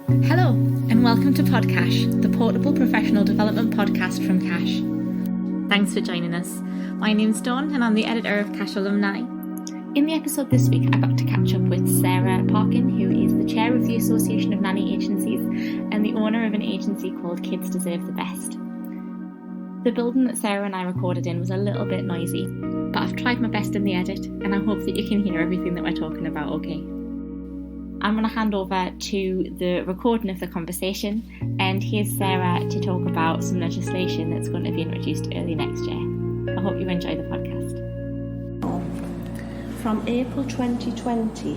Hello, and welcome to CACHE, the portable professional development podcast from CACHE. Thanks for joining us. My name's Dawn, and I'm the editor of CACHE Alumni. In the episode this week, I got to catch up with Sarah Parkin, who is the chair of the Association of Nanny Agencies and the owner of an agency called Kids Deserve the Best. The building that Sarah and I recorded in was a little bit noisy, but I've tried my best in the edit, and I hope that you can hear everything that we're talking about okay. I'm going to hand over to the recording of the conversation, and here's Sarah to talk about some legislation that's going to be introduced early next year. I hope you enjoy the podcast. From April 2020,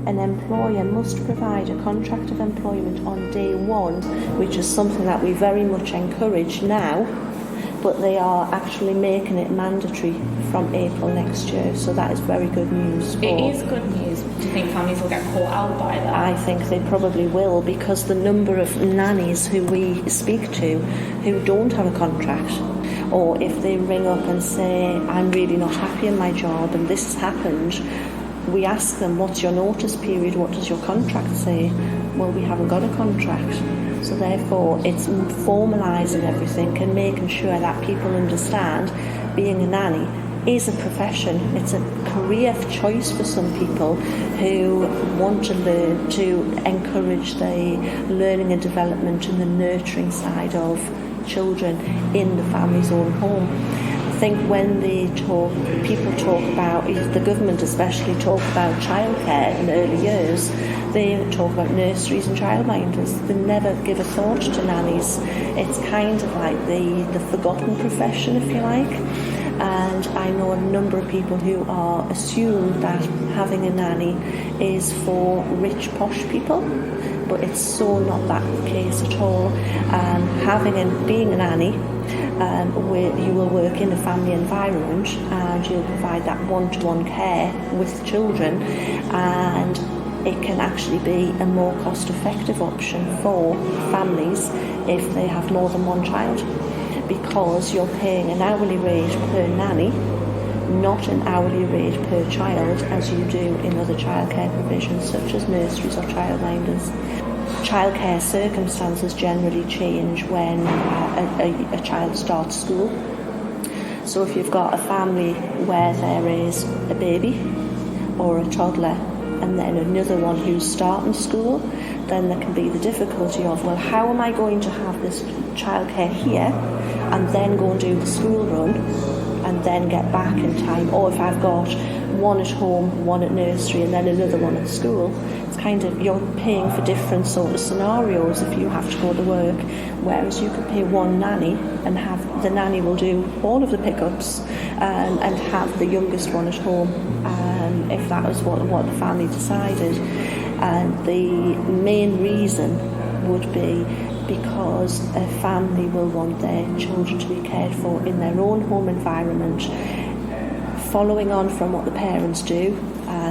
an employer must provide a contract of employment on day one, which is something that we very much encourage now, but they are actually making it mandatory from April next year, so that is very good news. It is good news. Do you think families will get caught out by that? I think they probably will, because the number of nannies who we speak to who don't have a contract, or if they ring up and say, I'm really not happy in my job and this has happened, we ask them, what's your notice period, what does your contract say? Well, we haven't got a contract. So therefore it's formalising everything and making sure that people understand being a nanny is a profession. It's a career choice for some people who want to learn, to encourage the learning and development and the nurturing side of children in the family's own home. I think when people talk about, the government especially talk about childcare in early years, they talk about nurseries and childminders. They never give a thought to nannies. It's kind of like the forgotten profession, if you like. And I know a number of people who are assumed that having a nanny is for rich, posh people, but it's so not that the case at all. Being a nanny, where you will work in a family environment and you'll provide that one-to-one care with children, and it can actually be a more cost-effective option for families if they have more than one child, because you're paying an hourly rate per nanny, not an hourly rate per child as you do in other childcare provisions such as nurseries or childminders. Childcare circumstances generally change when a child starts school. So if you've got a family where there is a baby or a toddler and then another one who's starting school, then there can be the difficulty of, well, how am I going to have this childcare here and then go and do the school run and then get back in time? Or if I've got one at home, one at nursery and then another one at school, it's kind of, you're paying for different sort of scenarios if you have to go to work, whereas you could pay one nanny and have the nanny will do all of the pickups and have the youngest one at home, if that was what the family decided. And the main reason would be because a family will want their children to be cared for in their own home environment, following on from what the parents do.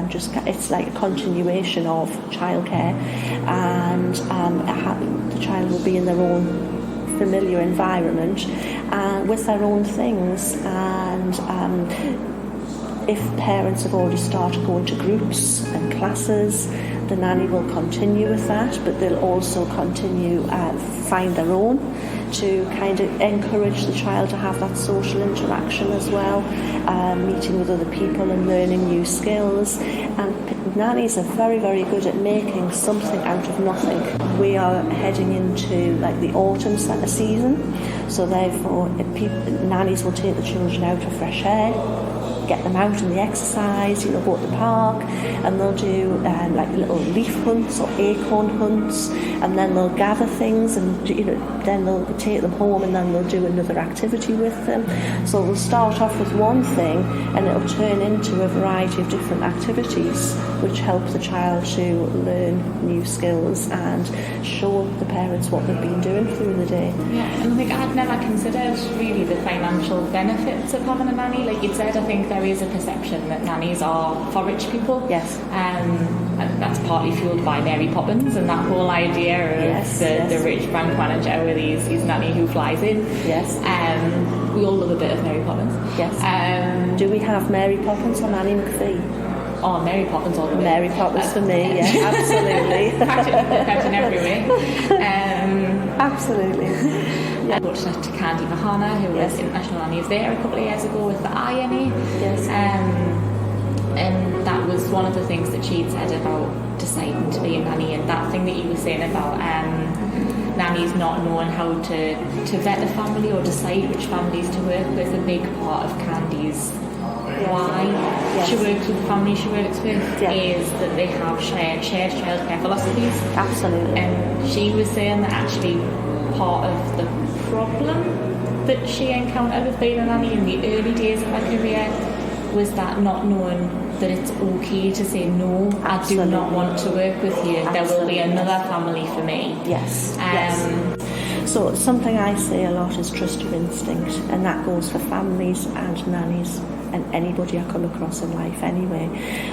It's like a continuation of childcare, and the child will be in their own familiar environment with their own things. And if parents have already started going to groups and classes, the nanny will continue with that, but they'll also continue find their own to kind of encourage the child to have that social interaction as well, meeting with other people and learning new skills. And nannies are very, very good at making something out of nothing. We are heading into like the autumn season, so therefore nannies will take the children out for fresh air, get them out in the exercise, go to the park, and they'll do like little leaf hunts or acorn hunts, and then they'll gather things, and then they'll take them home, and then they'll do another activity with them. So they'll start off with one thing, and it'll turn into a variety of different activities, which help the child to learn new skills and show the parents what they've been doing through the day. Yeah, and I think I'd never considered really the financial benefits of having a nanny. Like you said, I think there is a perception that nannies are for rich people. Yes. And that's partly fueled by Mary Poppins and that whole idea of the rich bank manager with his nanny who flies in. Yes. We all love a bit of Mary Poppins. Yes. Do we have Mary Poppins or Nanny McPhee? Oh, Mary Poppins all the way. Mary Poppins for me, yeah, absolutely. Perfect in every way. Absolutely. I got to Candy Mahana, who was International Nanny of the Year a couple of years ago with the INA. Yes. And that was one of the things that she'd said about deciding to be a nanny, and that thing that you were saying about nannies not knowing how to vet the family or decide which families to work with. A big part of Candy's why she works with the family she works with is that they have shared childcare philosophies. Absolutely. And she was saying that actually part of the problem that she encountered with being a nanny in the early days of her career was that not knowing that it's okay to say no. Absolutely. I do not want to work with you. Absolutely. There will be another family for me. Yes. So something I say a lot is trust your instinct, and that goes for families and nannies and anybody I come across in life anyway.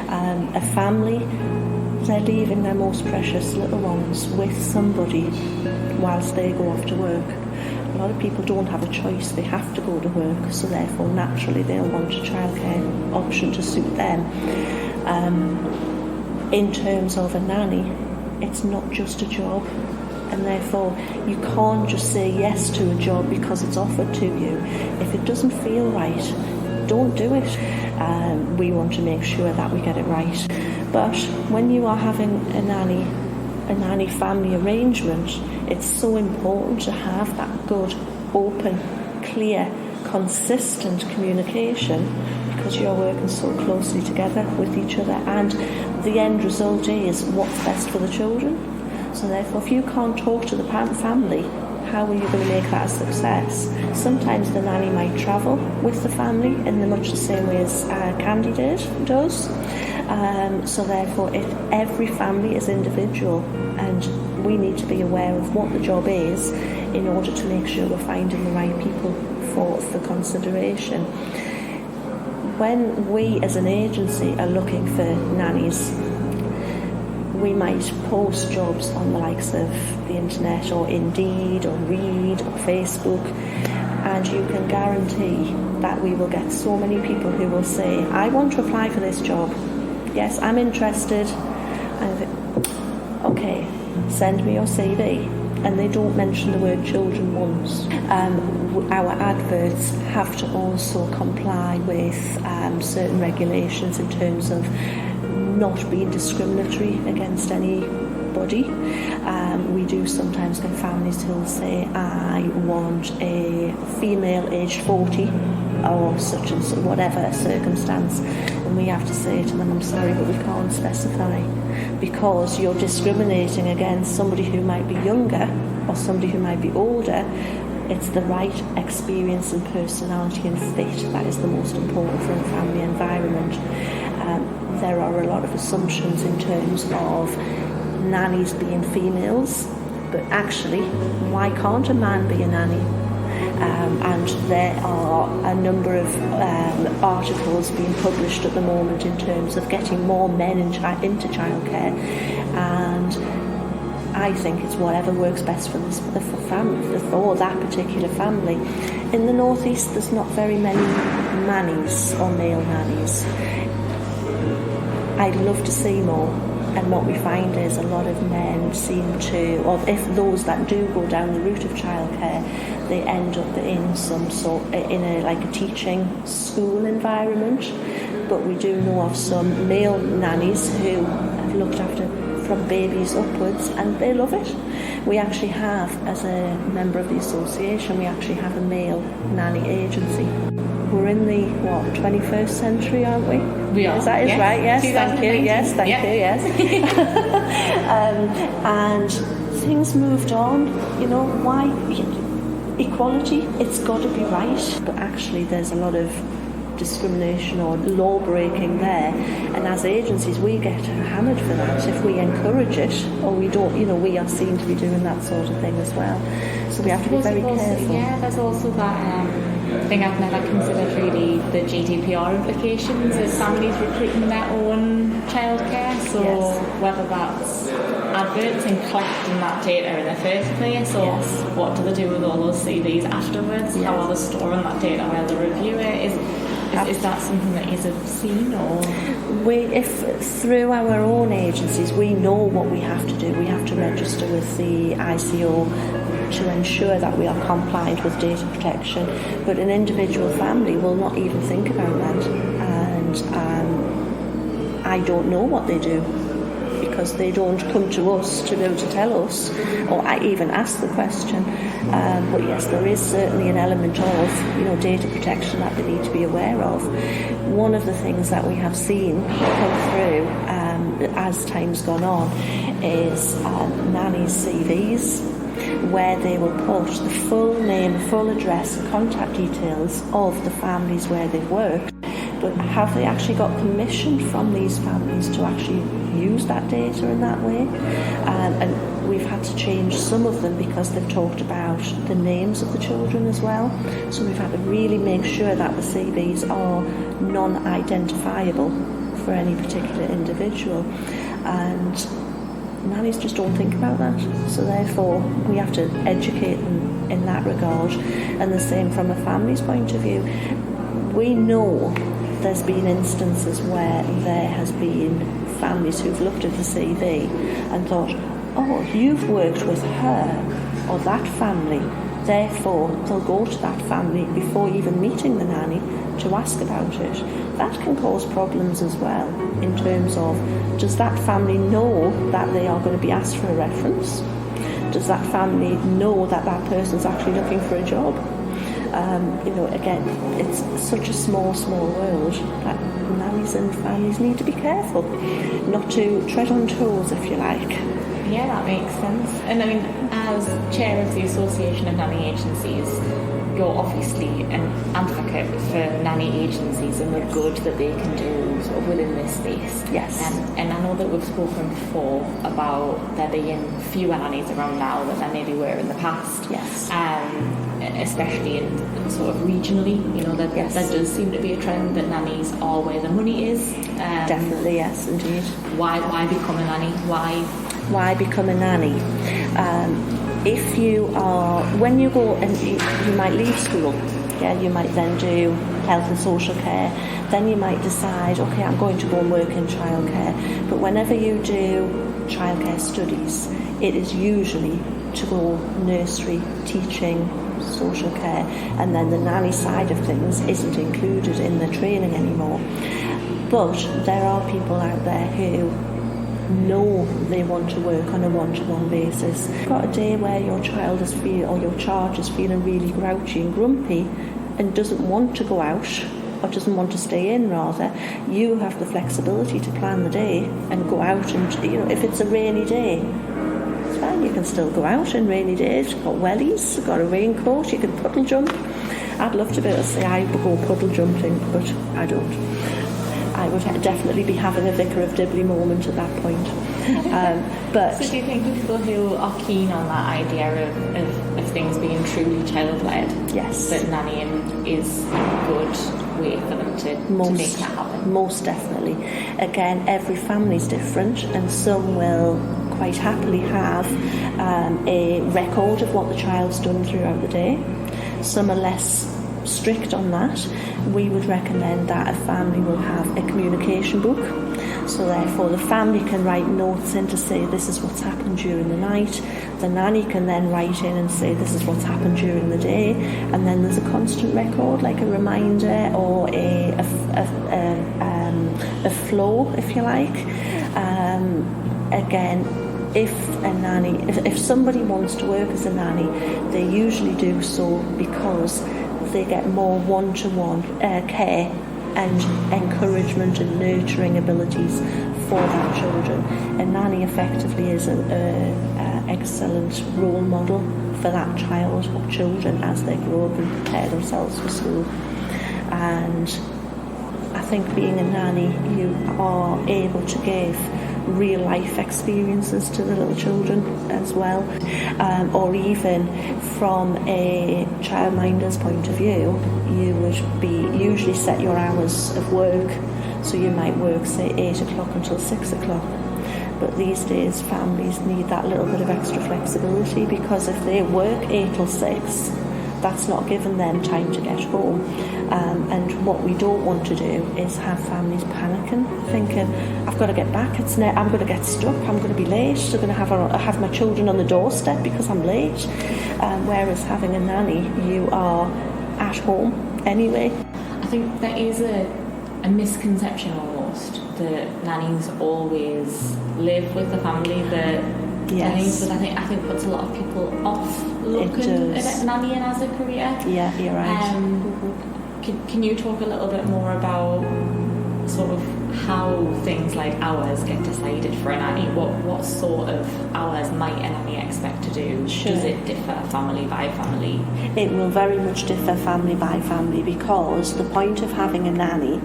A family, they're leaving their most precious little ones with somebody whilst they go off to work. A lot of people don't have a choice, they have to go to work, so therefore naturally they'll want a childcare option to suit them. In terms of a nanny, it's not just a job, and therefore you can't just say yes to a job because it's offered to you. If it doesn't feel right, don't do it. We want to make sure that we get it right. But when you are having a nanny family arrangement, it's so important to have that good, open, clear, consistent communication, because you're working so closely together with each other, and the end result is what's best for the children. So therefore, if you can't talk to the family, how are you going to make that a success? Sometimes the nanny might travel with the family in much the same way as Candy does. So therefore, every family is individual, and we need to be aware of what the job is in order to make sure we're finding the right people for consideration. When we as an agency are looking for nannies, we might post jobs on the likes of the internet or Indeed or Reed or Facebook, and you can guarantee that we will get so many people who will say, I want to apply for this job. Yes, I'm interested. And I think, okay, send me your CV. And they don't mention the word children once. Our adverts have to also comply with certain regulations in terms of not being discriminatory against anybody. We do sometimes get families who will say, I want a female aged 40 or such and such, whatever circumstance, and we have to say to them, I'm sorry, but we can't specify, because you're discriminating against somebody who might be younger or somebody who might be older. It's the right experience and personality and fit that is the most important for a family environment. There are a lot of assumptions in terms of nannies being females, but actually, why can't a man be a nanny? And there are a number of articles being published at the moment in terms of getting more men into childcare, and I think it's whatever works best for the family, for that particular family. In the northeast, there's not very many nannies or male nannies. I'd love to see more, and what we find is a lot of men seem to, or if those that do go down the route of childcare, they end up in some sort, in a teaching school environment. But we do know of some male nannies who have looked after from babies upwards, and they love it. We actually have, as a member of the association, we actually have a male nanny agency. We're in the 21st century, aren't we? We are. Is that yes. Right? Yes, thank you. Yes, thank you. Yes. And things moved on. You know why? Equality. It's got to be right. But actually, there's a lot of discrimination or law breaking there, and as agencies we get hammered for that if we encourage it, or we don't. We are seen to be doing that sort of thing as well. So we have to be very careful. Yeah, there's also that thing I've never considered really, the GDPR implications of families recruiting their own childcare. So whether that's adverts and collecting that data in the first place, or what do they do with all those CVs afterwards? How are they storing that data while they review it? Is that something that you have seen, or? If through our own agencies, we know what we have to do. We have to register with the ICO to ensure that we are compliant with data protection. But an individual family will not even think about that, and I don't know what they do, because they don't come to us to be able to tell us, or I even ask the question. But yes, there is certainly an element of data protection that they need to be aware of. One of the things that we have seen come through as time's gone on is Nannies CVs, where they will put the full name, full address and contact details of the families where they've worked. But have they actually got permission from these families to actually use that data in that way? And we've had to change some of them because they've talked about the names of the children as well. So we've had to really make sure that the CVs are non-identifiable for any particular individual. And nannies just don't think about that. So therefore, we have to educate them in that regard. And the same from a family's point of view. We know there's been instances where there has been families who've looked at the CV and thought, oh, you've worked with her or that family, therefore they'll go to that family before even meeting the nanny to ask about it. That can cause problems as well in terms of, does that family know that they are going to be asked for a reference? Does that family know that that person's actually looking for a job? Again, it's such a small world that nannies and families need to be careful not to tread on toes, if you like. Yeah, that makes sense. And I mean, as chair of the Association of Nanny Agencies, you're obviously an advocate for nanny agencies and the good that they can do sort of within this space. Yes. And I know that we've spoken before about there being fewer nannies around now than there maybe were in the past. Yes. Especially in sort of regionally, there does seem to be a trend that nannies are where the money is. Definitely, yes, indeed. Why become a nanny? Why become a nanny? If you are, when you go and you might leave school, you might then do health and social care, then you might decide, okay, I'm going to go and work in childcare. But whenever you do childcare studies, it is usually to go nursery, teaching, social care, and then the nanny side of things isn't included in the training anymore. But there are people out there who know they want to work on a one-to-one basis. You've got a day where your child or your charge is feeling really grouchy and grumpy and doesn't want to go out, or doesn't want to stay in rather, you have the flexibility to plan the day and go out, and if it's a rainy day, it's fine, you can still go out in rainy days. You've got wellies, you've got a raincoat, you can puddle jump. I'd love to be able to say I would go puddle jumping, but I don't. I would definitely be having a Vicar of Dibley moment at that point. So do you think people who are keen on that idea of things being truly child-led, yes, that nannying is a good way for them to make that happen? Most definitely. Again, every family's different, and some will quite happily have a record of what the child's done throughout the day. Some are less strict on that. We would recommend that a family will have a communication book, so therefore the family can write notes in to say this is what's happened during the night. The nanny can then write in and say this is what's happened during the day, and then there's a constant record, like a reminder or a flow, if you like. Again, if somebody wants to work as a nanny, they usually do so because they get more one-to-one care and encouragement and nurturing abilities for their children. A nanny effectively is an excellent role model for that child or children as they grow up and prepare themselves for school. And I think being a nanny, you are able to give real life experiences to the little children as well, or even from a childminder's point of view, you would be usually set your hours of work, so you might work say 8 o'clock until 6 o'clock. But these days families need that little bit of extra flexibility, because if they work 8 till 6, that's not giving them time to get home. And what we don't want to do is have families panicking, thinking, I've got to get back, I'm going to get stuck, I'm going to be late, I'm going to have my children on the doorstep because I'm late. Whereas having a nanny, you are at home anyway. I think there is a misconception almost that nannies always live with the family, nannies, but I think puts a lot of people off looking at nannying as a career. Yeah, you're right. Can you talk a little bit more about sort of how things like hours get decided for a nanny? What sort of hours might a nanny expect to do? Sure. Does it differ family by family? It will very much differ family by family, because the point of having a nanny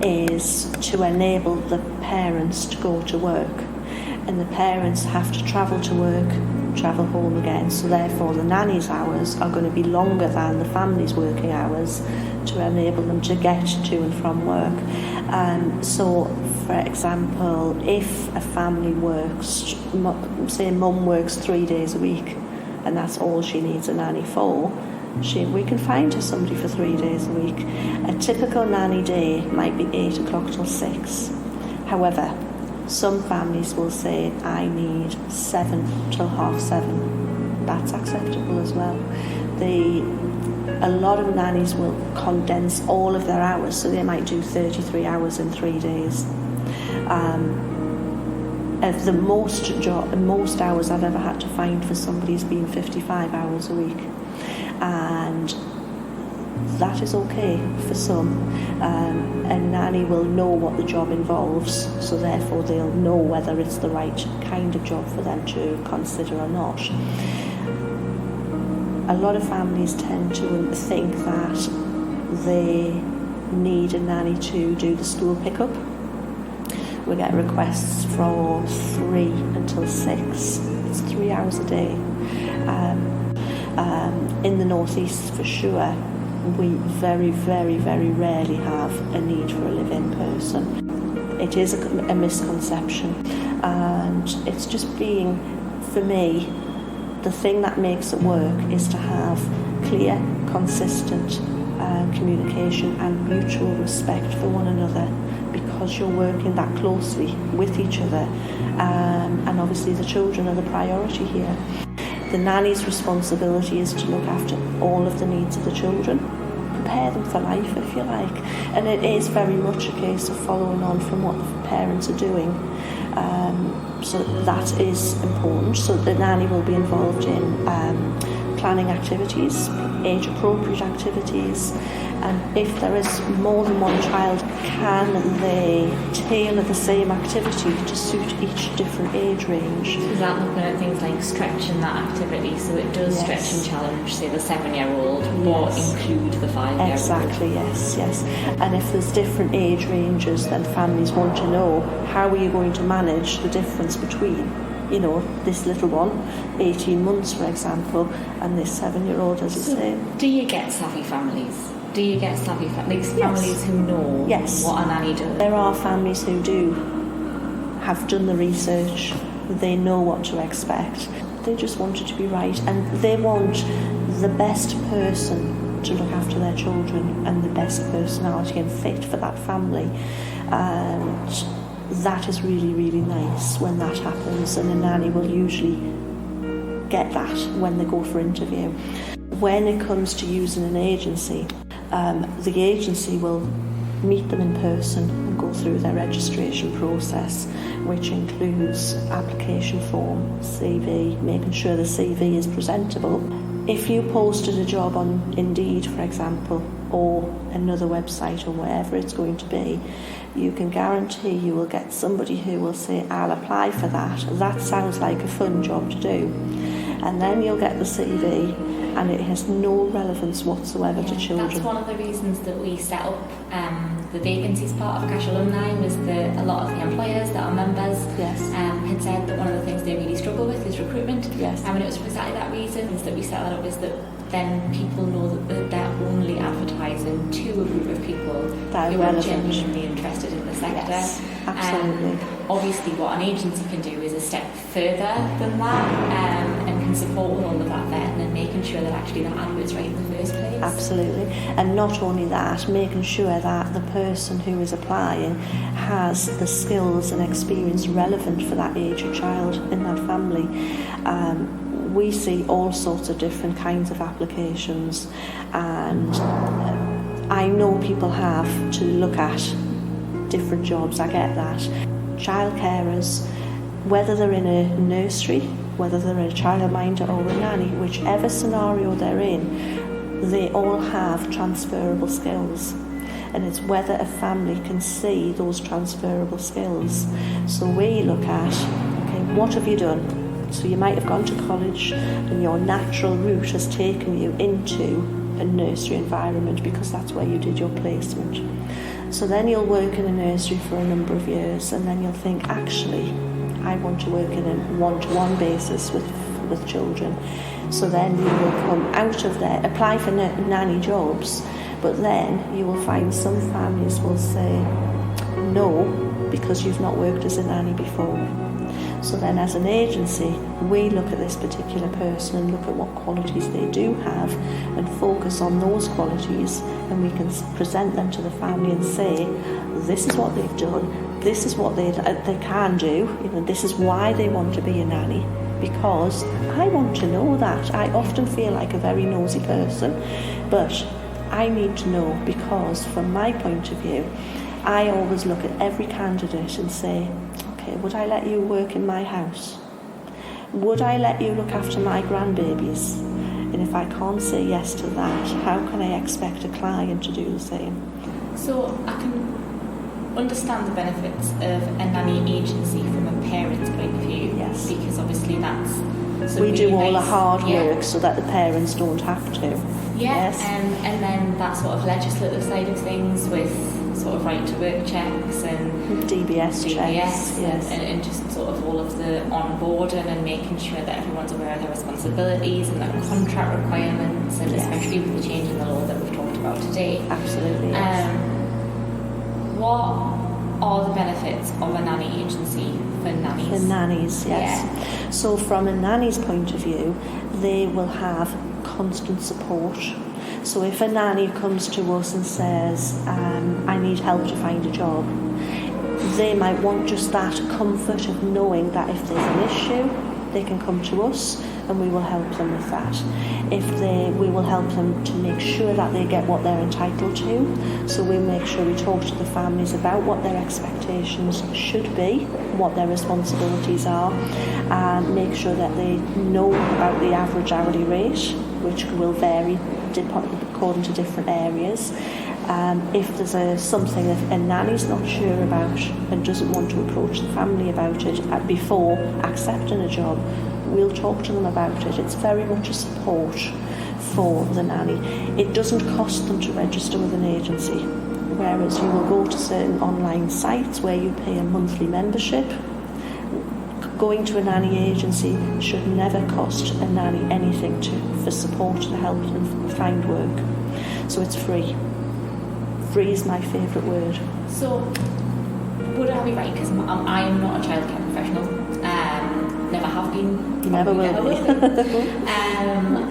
is to enable the parents to go to work, and the parents have to travel to work, travel home again, so therefore the nanny's hours are going to be longer than the family's working hours to enable them to get to and from work. So for example, if a family works, say mum works 3 days a week and that's all she needs a nanny for, we can find her somebody for 3 days a week. A typical nanny day might be 8 o'clock till 6. However, some families will say, I need 7 till 7:30. That's acceptable as well. A lot of nannies will condense all of their hours, so they might do 33 hours in 3 days. The most hours I've ever had to find for somebody has been 55 hours a week. And that is okay for some. A nanny will know what the job involves, so therefore they'll know whether it's the right kind of job for them to consider or not. A lot of families tend to think that they need a nanny to do the school pickup. We get requests from 3 until 6. It's 3 hours a day. In the northeast, for sure, we very, very, very rarely have a need for a live-in person. It is a misconception, and it's just being, for me, the thing that makes it work is to have clear, consistent communication and mutual respect for one another, because you're working that closely with each other, and obviously the children are the priority here. The nanny's responsibility is to look after all of the needs of the children, prepare them for life, if you like, and it is very much a case of following on from what the parents are doing. So that is important. So the nanny will be involved in planning activities, age-appropriate activities, and if there is more than one child, can they tailor the same activity to suit each different age range? Is that looking at things like stretching that activity so it does stretch and challenge, say, the 7-year-old, or include the 5-year-old? Exactly, yes. And if there's different age ranges, then families want to know, how are you going to manage the difference between, this little one, 18 months for example, and this 7-year-old, as you say. Do you get savvy families? Do you get savvy families who know what a nanny does? There are families who have done the research, they know what to expect. They just want it to be right, and they want the best person to look after their children and the best personality and fit for that family. And that is really, really nice when that happens, and a nanny will usually get that when they go for interview. When it comes to using an agency, the agency will meet them in person and go through their registration process, which includes application form, CV, making sure the CV is presentable. If you posted a job on Indeed, for example, or another website or wherever it's going to be, you can guarantee you will get somebody who will say, I'll apply for that. That sounds like a fun job to do. And then you'll get the CV, and it has no relevance whatsoever to children. That's one of the reasons that we set up the vacancies part of CACHE Alumni, was that a lot of the employers that are members had said that one of the things they really struggle with is recruitment. And it was for exactly that reason that we set that up, is that then people know that they're only advertising to a group of people who are genuinely interested in the sector. Yes, absolutely. obviously what an agency can do is a step further than that, and can support with all of that vetting and making sure that actually that advert's right in the first place. Absolutely. And not only that, making sure that the person who is applying has the skills and experience relevant for that age of child in that family. We see all sorts of different kinds of applications, and I know people have to look at different jobs, I get that. Child carers, whether they're in a nursery, whether they're a childminder or a nanny, whichever scenario they're in, they all have transferable skills. And it's whether a family can see those transferable skills. So we look at, okay, what have you done? So you might have gone to college and your natural route has taken you into a nursery environment because that's where you did your placement. So then you'll work in a nursery for a number of years, and then you'll think, actually, I want to work in a one-to-one basis with children. So then you will come out of there, apply for nanny jobs, but then you will find some families will say no because you've not worked as a nanny before. So then as an agency, we look at this particular person and look at what qualities they do have and focus on those qualities, and we can present them to the family and say, this is what they've done, this is what they can do, this is why they want to be a nanny, because I want to know that. I often feel like a very nosy person, but I need to know, because from my point of view, I always look at every candidate and say, okay, would I let you work in my house? Would I let you look after my grandbabies? And if I can't say yes to that, how can I expect a client to do the same? So I can understand the benefits of a nanny agency from a parent's point of view. Yes. Because obviously that's... We do all the hard work so that the parents don't have to. Yeah, yes. And then that sort of legislative side of things with sort of right to work checks and DBS checks, yes. and just sort of all of the onboarding and making sure that everyone's aware of their responsibilities and their contract requirements, and especially with the change in the law that we've talked about today. Absolutely, yes. What are the benefits of a nanny agency for nannies? For nannies, yes. Yeah. So from a nanny's point of view, they will have constant support. So if a nanny comes to us and says, I need help to find a job, they might want just that comfort of knowing that if there's an issue, they can come to us and we will help them with that. We will help them to make sure that they get what they're entitled to. So we make sure we talk to the families about what their expectations should be, what their responsibilities are, and make sure that they know about the average hourly rate, which will vary according to different areas. If there's something that a nanny's not sure about and doesn't want to approach the family about it before accepting a job, we'll talk to them about it. It's very much a support for the nanny. It doesn't cost them to register with an agency, whereas you will go to certain online sites where you pay a monthly membership. Going to a nanny agency should never cost a nanny anything for support to help them find work. So it's free. Free is my favourite word. So, would I be right? Because I am not a childcare professional. Never have been. Never will be.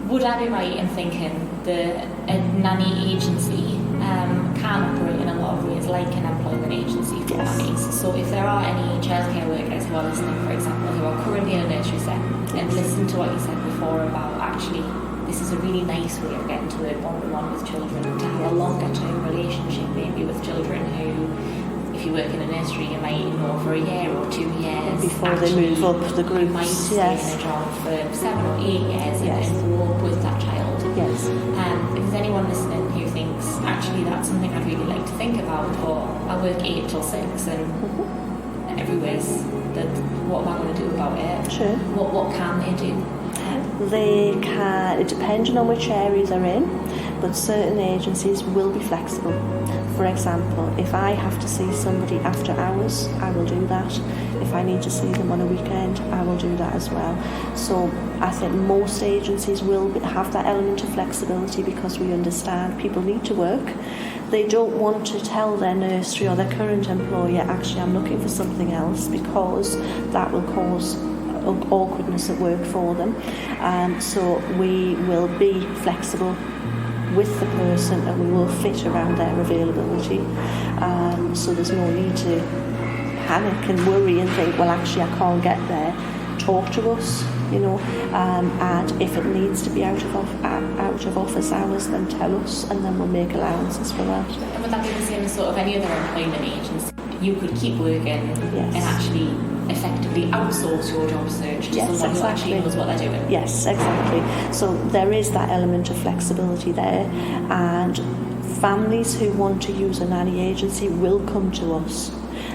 Would I be right in thinking that a nanny agency can operate in a lot of ways like an employment agency for nannies? So if there are any childcare workers who are listening, for example, who are currently in a nursery setting, and listen to what you said before about actually this is a really nice way of getting to work one-to-one with children, to have a longer term relationship maybe with children who, if you work in a nursery, you might know for a year or 2 years. Before they move up the groups. You might stay in a job for 7 or 8 years and grow up with that child. Yes. If there's anyone listening who thinks, actually that's something I'd really like to think about, or I work 8 till 6 and everywhere's that, what am I going to do about it? Sure. What can they do? They can, depending on which area they're in, but certain agencies will be flexible. For example, if I have to see somebody after hours, I will do that. If I need to see them on a weekend, I will do that as well. So I think most agencies will have that element of flexibility because we understand people need to work. they don't want to tell their nursery or their current employer, actually I'm looking for something else, because that will cause awkwardness at work for them. So we will be flexible with the person, and we will fit around their availability. So there's no need to panic and worry and think, well, actually I can't get there. Talk to us, and if it needs to be out of office hours, then tell us, and then we'll make allowances for that. And would that be the same as sort of any other employment agency? You could keep working and actually effectively outsource your job search to someone who actually knows what they're doing. Yes, exactly. So there is that element of flexibility there, and families who want to use a nanny agency will come to us.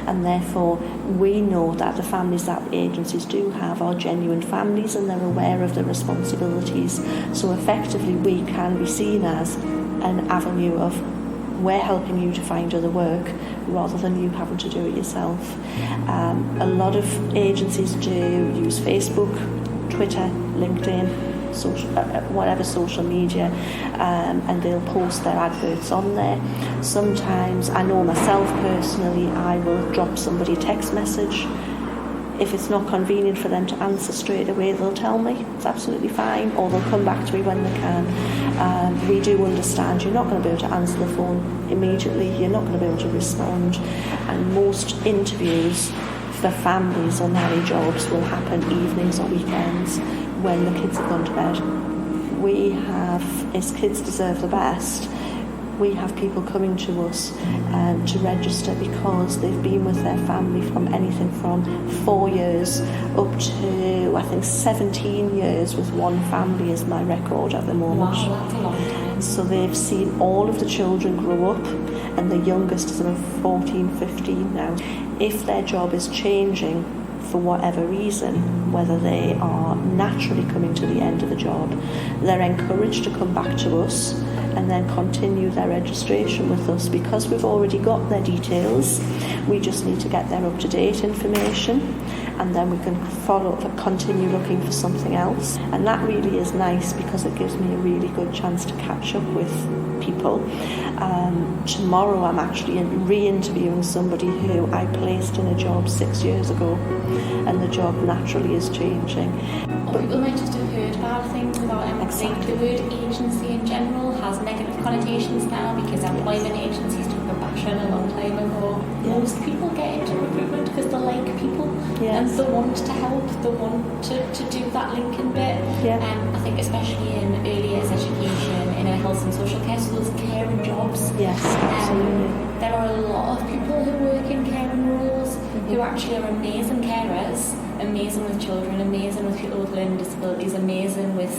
And therefore we know that the families that agencies do have are genuine families, and they're aware of the responsibilities. So effectively we can be seen as an avenue of, we're helping you to find other work rather than you having to do it yourself. A lot of agencies do use Facebook, Twitter, LinkedIn, whatever social media, and they'll post their adverts on there. Sometimes, I know myself personally, I will drop somebody a text message. If it's not convenient for them to answer straight away, they'll tell me. It's absolutely fine, or they'll come back to me when they can. We do understand you're not going to be able to answer the phone immediately, you're not going to be able to respond, and most interviews for families or nanny jobs will happen evenings or weekends when the kids have gone to bed. We have, as Kids Deserve the Best, we have people coming to us to register because they've been with their family from anything from 4 years up to, I think, 17 years with one family is my record at the moment. Wow, that's a long time. So they've seen all of the children grow up, and the youngest is about 14, 15 now. If their job is changing for whatever reason, whether they are naturally coming to the end of the job, they're encouraged to come back to us and then continue their registration with us, because we've already got their details. We just need to get their up-to-date information, and then we can continue looking for something else. And that really is nice, because it gives me a really good chance to catch up with people. Tomorrow I'm actually re-interviewing somebody who I placed in a job 6 years ago, and the job naturally is changing. But people might just have heard bad things about it. Exactly. The word agency in general has negative connotations now, because employment agencies took a bashing a long time ago. Yeah. Most people get into recruitment because they like people, and they want to help, they want to do that linking bit. Yeah. I think especially in early years education, in a health and social care, so those caring jobs. Yes, absolutely. There are a lot of people who work in caring roles who actually are amazing carers, amazing with children, amazing with people with learning disabilities, amazing with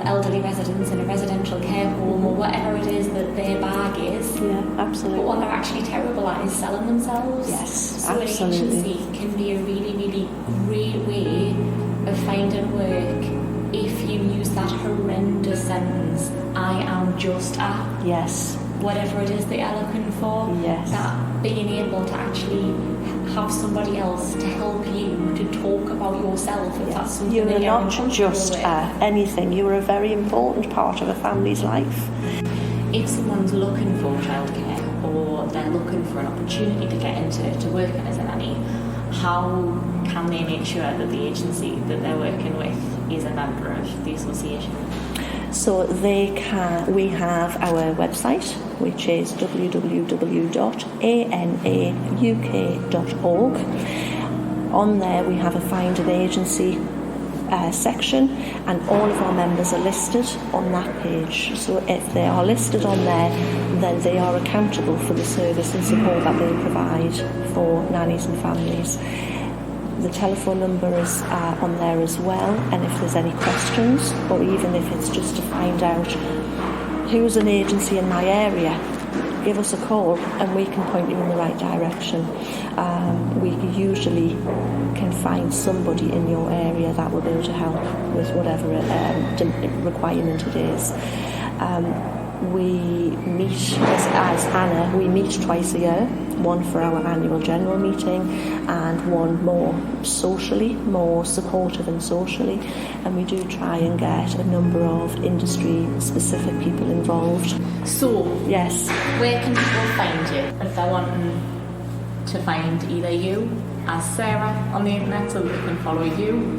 elderly residents in a residential care home, or whatever it is that their bag is. Yeah, absolutely. But what they're actually terrible at is selling themselves. Yes, so absolutely. an agency can be a really, really great way of finding work if you use that horrendous sentence, I am just at. Yes. Whatever it is that you're looking for. Yes. That being able to actually have somebody else to help you to talk about yourself, if that's something You're that you're not uncomfortable just with. anything, you're a very important part of a family's life. If someone's looking for childcare, or they're looking for an opportunity to get into working as a nanny, how can they make sure that the agency that they're working with is a member of the association? So we have our website, which is www.nanauk.org. On there we have a Find an Agency section, and all of our members are listed on that page. So if they are listed on there, then they are accountable for the service and support that they provide for nannies and families. The telephone number is on there as well, and if there's any questions, or even if it's just to find out who's an agency in my area, give us a call and we can point you in the right direction. We usually can find somebody in your area that will be able to help with whatever requirement it is. We meet, as Anna, we meet twice a year, one for our annual general meeting and one more socially, more supportive and socially. And we do try and get a number of industry-specific people involved. So, yes, where can people find you if they're wanting to find either you as Sarah on the internet so they can follow you,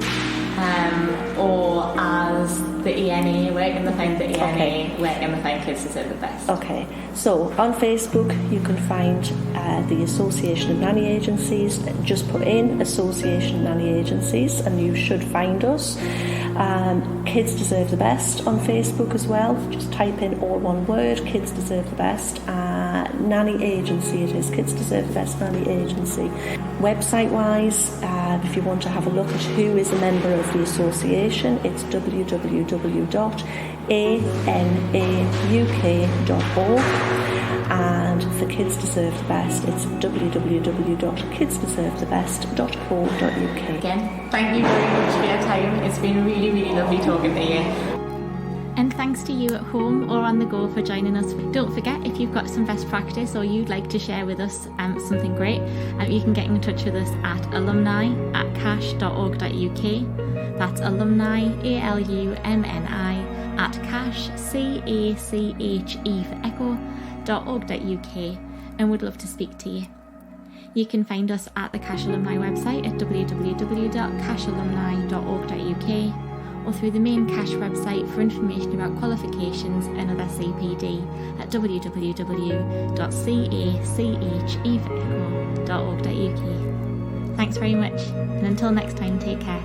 or as the ENA, where can they find the ENA, where can they find Kids Deserve the Best? Okay, so on Facebook you can find the Association of Nanny Agencies. Just put in Association of Nanny Agencies and you should find us. Kids Deserve the Best on Facebook as well. Just type in all one word, Kids Deserve the Best. Nanny Agency it is, Kids Deserve the Best Nanny Agency. Website wise, if you want to have a look at who is a member of the association, it's www.anauk.org, and for Kids Deserve the Best it's www.kidsdeservethebest.co.uk. Again, thank you very much for your time. It's been really, really lovely talking to you. And thanks to you at home or on the go for joining us. Don't forget, if you've got some best practice or you'd like to share with us something great, you can get in touch with us at alumni@cache.org.uk. That's alumni, ALUMNI, at cache, CACHE for echo.org.uk, and would love to speak to you. You can find us at the CACHE Alumni website at www.cachealumni.org.uk, or through the main CACHE website for information about qualifications and other CPD at www.cacheforecho.org.uk. Thanks very much, and until next time, take care.